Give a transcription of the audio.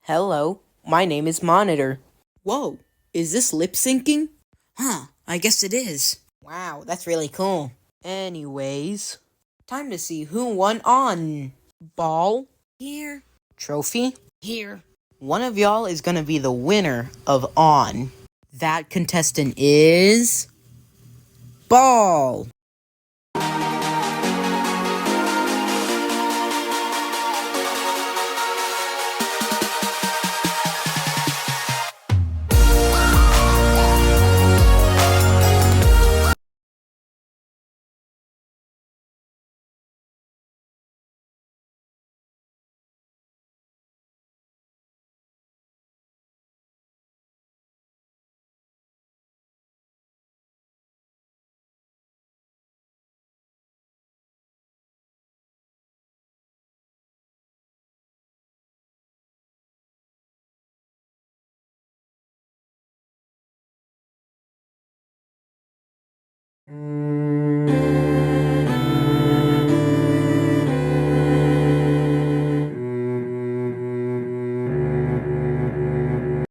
Hello, my name is Monitor. Whoa, is this lip syncing? Huh, I guess it is. Wow, that's really cool. Anyways, time to see who won on. Ball, Here, trophy. here. One of y'all is gonna be the winner of On. That contestant is Ball.